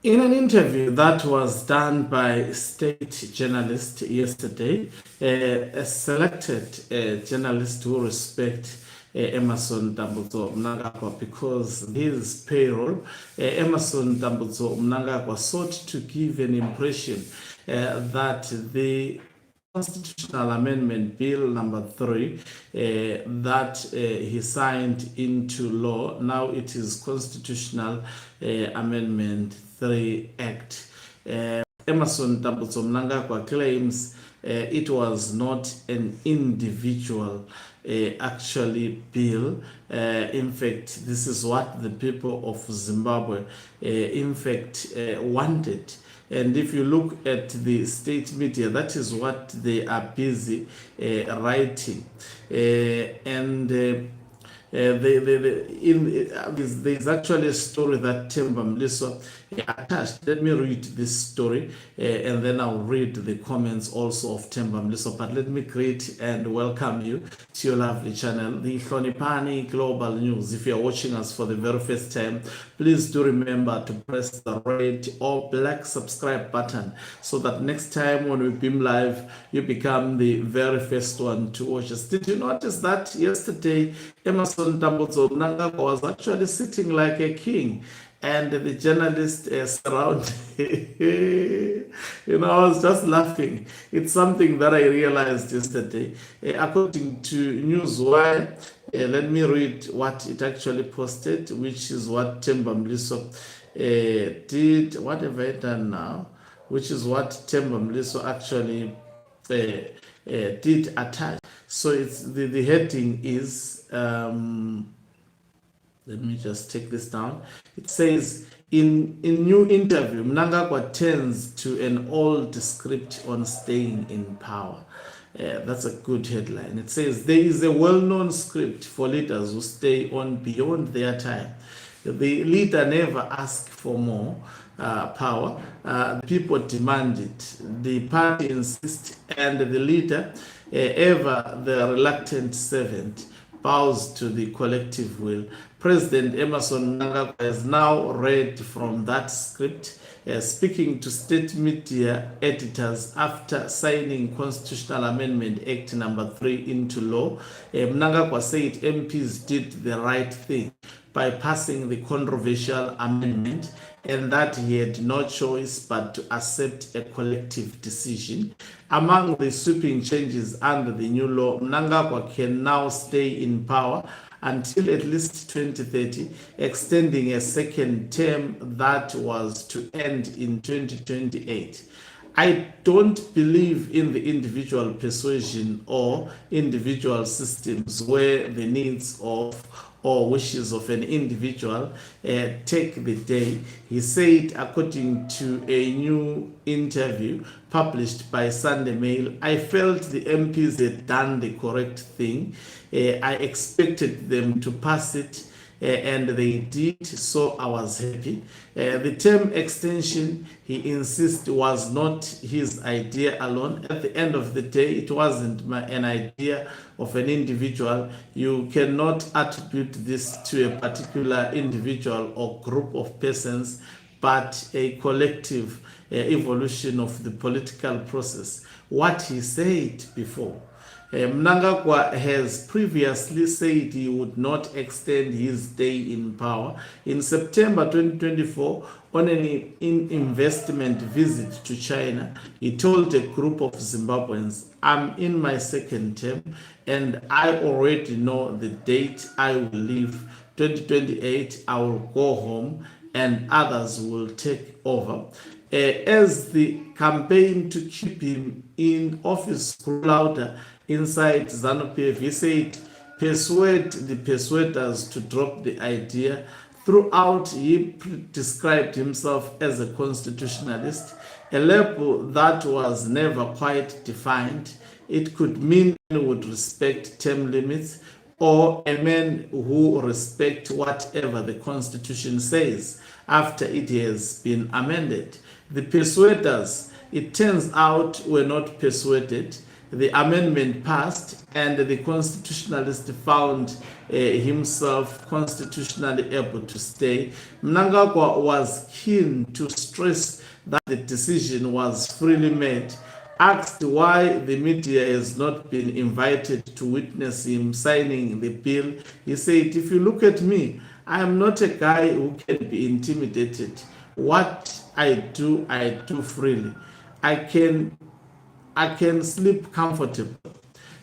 In an interview that was done by a state journalist yesterday, a selected journalist who respect Emerson Mnangagwa because his payroll, Emerson Mnangagwa sought to give an impression that the Constitutional Amendment Bill number 3 that he signed into law. Now it is Constitutional Amendment 3 Act. Emerson Mnangagwa claims it was not an individual actually bill. In fact, this is what the people of Zimbabwe in fact wanted. And if you look at the state media, that is what they are busy writing. There's actually a story that Temba Mliswa attached. Let me read this story and then I'll read the comments also of Temba Mliswa. But let me greet and welcome you to your lovely channel, the Hlonipani Global News. If you're watching us for the very first time, please do remember to press the red or black subscribe button so that next time when we beam live, you become the very first one to watch us. Did you notice that yesterday Emerson Mnangagwa was actually sitting like a king, and the journalist surrounded. I was just laughing. It's something that I realized yesterday. According to Newswire, let me read what it actually posted, which is what Temba Mliswa did. What have I done now? Which is what Temba Mliswa actually did attach. So it's the heading is let me just take this down. It says, in new interview, Mnangagwa turns to an old script on staying in power. That's a good headline. It says, there is a well-known script for leaders who stay on beyond their time. The leader never asks for more power. The people demand it. The party insists, and the leader, ever the reluctant servant, bows to the collective will. President Emerson Mnangagwa has now read from that script, speaking to state media editors after signing Constitutional Amendment Act number 3 into law. Mnangagwa said MPs did the right thing by passing the controversial amendment and that he had no choice but to accept a collective decision. Among the sweeping changes under the new law, Mnangagwa can now stay in power until at least 2030, extending a second term that was to end in 2028. I don't believe in the individual persuasion or individual systems where the needs of or wishes of an individual take the day, he said, according to a new interview published by Sunday Mail. I felt the MPs had done the correct thing. I expected them to pass it, and they did, so I was happy. The term extension, he insists, was not his idea alone. At the end of the day, it wasn't an idea of an individual. You cannot attribute this to a particular individual or group of persons, but a collective evolution of the political process. What he said before, Mnangagwa has previously said he would not extend his stay in power. In September 2024, on an investment visit to China, he told a group of Zimbabweans, I'm in my second term and I already know the date I will leave. 2028, I will go home and others will take over. As the campaign to keep him in office grew louder inside ZANU-PF, he said, persuade the persuaders to drop the idea. Throughout, he described himself as a constitutionalist, a label that was never quite defined. It could mean he would respect term limits or a man who respects whatever the Constitution says after it has been amended. The persuaders, it turns out, were not persuaded. the amendment passed and the constitutionalist found himself constitutionally able to stay, Mnangagwa was keen to stress that the decision was freely made. Asked why the media has not been invited to witness him signing the bill, he said, "If you look at me, I am not a guy who can be intimidated. What I do freely. I can sleep comfortably."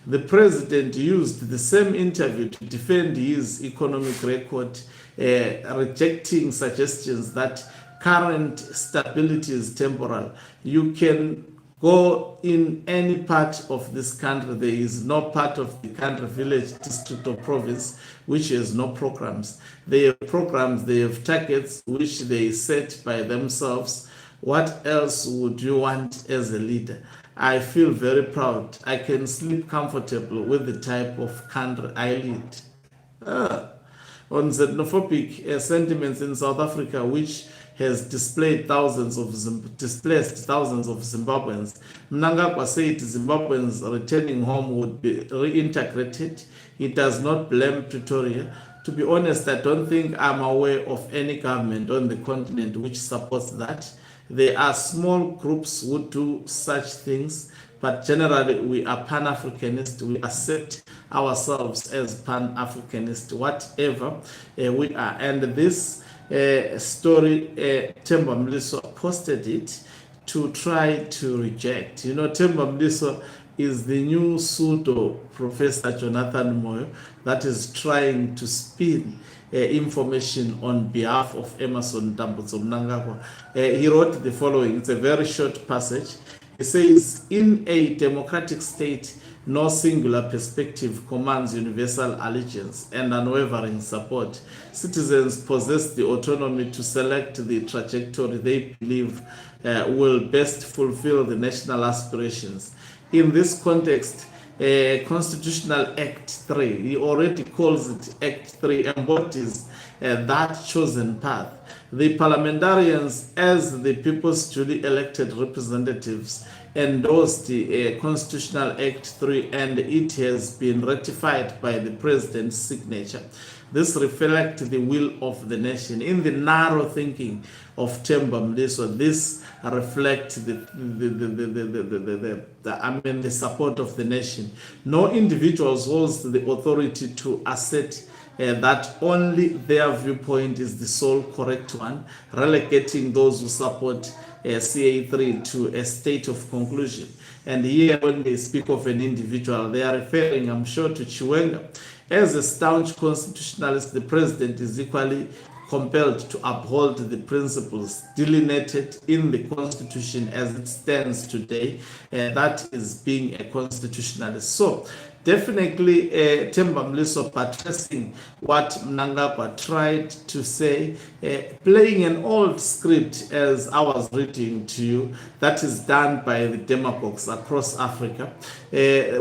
The president used the same interview to defend his economic record, rejecting suggestions that current stability is temporal. You can go in any part of this country. There is no part of the country, village, district, or province which has no programs. They have programs, they have targets which they set by themselves. What else would you want as a leader? I feel very proud. I can sleep comfortably with the type of country I lead. On xenophobic sentiments in South Africa, which has displaced thousands of Zimbabweans, Mnangagwa said Zimbabweans returning home would be reintegrated. He does not blame Pretoria. To be honest, I don't think I'm aware of any government on the continent which supports that. There are small groups who do such things, but generally we are Pan-Africanists. We accept ourselves as Pan-Africanists, whatever we are. And this story, Temba Mliswa posted it to try to reject. You know, Temba Mliswa is the new pseudo Professor Jonathan Moyo that is trying to spin information on behalf of Emmerson Mnangagwa. He wrote the following. It's a very short passage. He says, "In a democratic state, no singular perspective commands universal allegiance and unwavering support. Citizens possess the autonomy to select the trajectory they believe will best fulfill the national aspirations. In this context, Constitutional Act.3, he already calls it Act.3, embodies that chosen path. The parliamentarians, as the people's duly elected representatives, endorsed the Constitutional Act.3 and it has been ratified by the president's signature. This reflects the will of the nation. In the narrow thinking of Temba Mliswa, this reflects the support of the nation. No individual holds the authority to assert that only their viewpoint is the sole correct one, relegating those who support CA3 to a state of conclusion. And here, when they speak of an individual, they are referring, I'm sure, to Chiwenga. As a staunch constitutionalist, the president is equally compelled to uphold the principles delineated in the Constitution as it stands today, that is being a constitutionalist. So, definitely, Temba Mliswa buttressing what Mnangagwa tried to say, playing an old script as I was reading to you, that is done by the demagogues across Africa.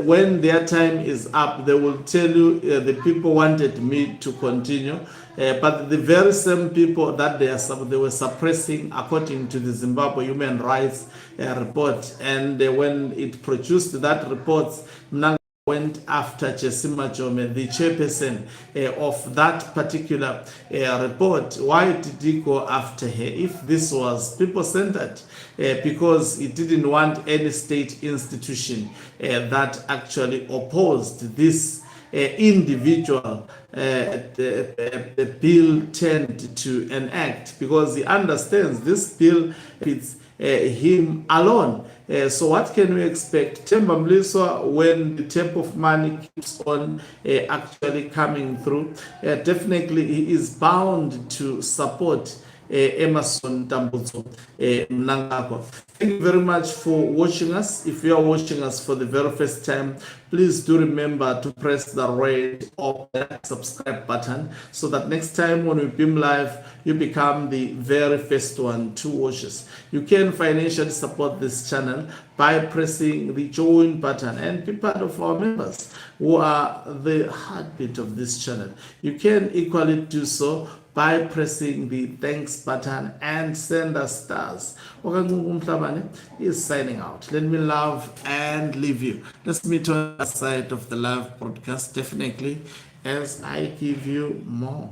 When their time is up, they will tell you the people wanted me to continue, but the very same people that they were suppressing, according to the Zimbabwe Human Rights Report, and when it produced that report, went after Jesima Jome, the chairperson of that particular report. Why did he go after her if this was people-centered? Because he didn't want any state institution that actually opposed this individual bill turned to an act, because he understands this bill fits him alone. So what can we expect? Temba Mliswa, when the tap of money keeps on actually coming through, definitely he is bound to support Emmerson Mnangagwa. Thank you very much for watching us. If you are watching us for the very first time, please do remember to press the red or that subscribe button so that next time when we beam live, you become the very first one to watch us. You can financially support this channel by pressing the join button and be part of our members who are the heartbeat of this channel. You can equally do so by pressing the thanks button and send us stars. Okangungu is signing out. Let me love and leave you. Let's meet on the side of the live broadcast, definitely, as I give you more.